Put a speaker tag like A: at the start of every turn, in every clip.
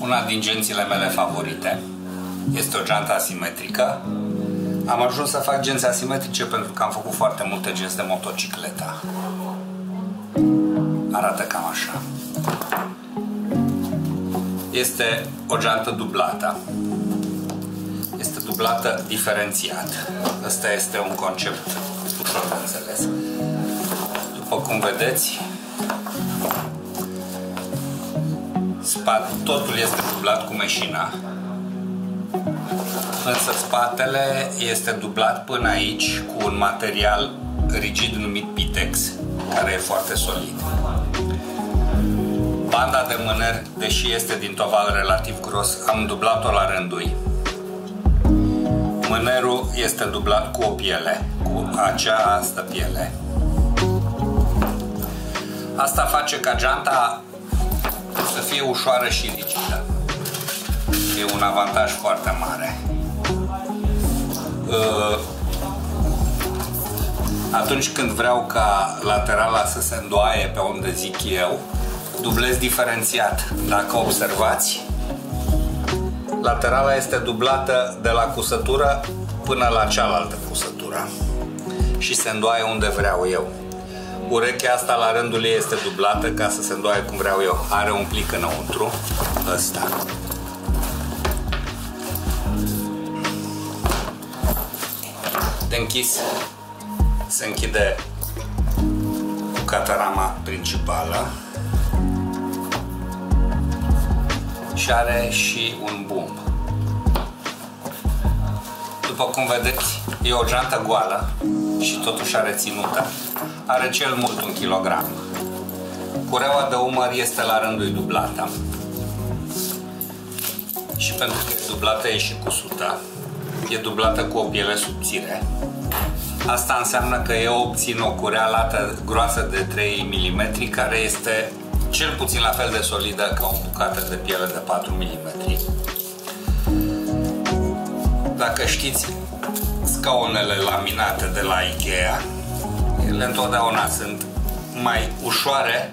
A: Una din gențile mele favorite este o geantă asimetrică. Am ajuns să fac genți asimetrice pentru că am făcut foarte multe genți de motocicletă. Arată cam așa. Este o geantă dublată. Este dublată diferențiat. Ăsta este un concept ușor de înțeles. După cum vedeți, totul este dublat cu meșina, însă spatele este dublat până aici cu un material rigid numit Pitex, care e foarte solid. Banda de mâneri, deși este din toval relativ gros, am dublat-o la rândui. Mânerul este dublat cu o piele, cu această piele. Asta face ca geanta să fie ușoară și rigidă. E un avantaj foarte mare. Atunci când vreau ca laterala să se îndoaie pe unde zic eu, dublez diferențiat. Dacă observați, laterala este dublată de la cusătură până la cealaltă cusătură și se îndoaie unde vreau eu. Urechea asta la rândul ei este dublată ca să se îndoaie cum vreau eu. Are un plic înăuntru, ăsta. De închis se închide cu catarama principală și are și un bumb. După cum vedeți, e o geantă goală și totuși are ținută. Are cel mult 1 kg. Cureaua de umăr este la rândul dublată. Și pentru că e dublată e și cusută. E dublată cu o piele subțire. Asta înseamnă că eu obțin o curea lată groasă de 3 mm, care este cel puțin la fel de solidă ca o bucată de piele de 4 mm. Dacă știți scaunele laminate de la Ikea, ele întotdeauna sunt mai ușoare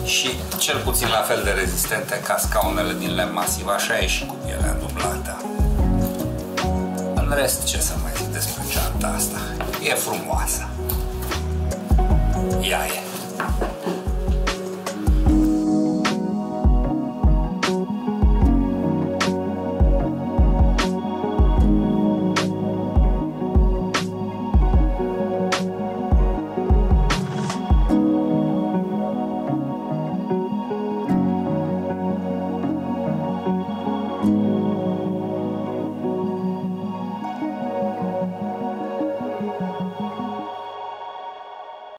A: și cel puțin la fel de rezistente ca scaunele din lemn masiv. Așa e și cu pielea dublată. În rest, ce să mai zic despre geanta asta? E frumoasă. Ea e.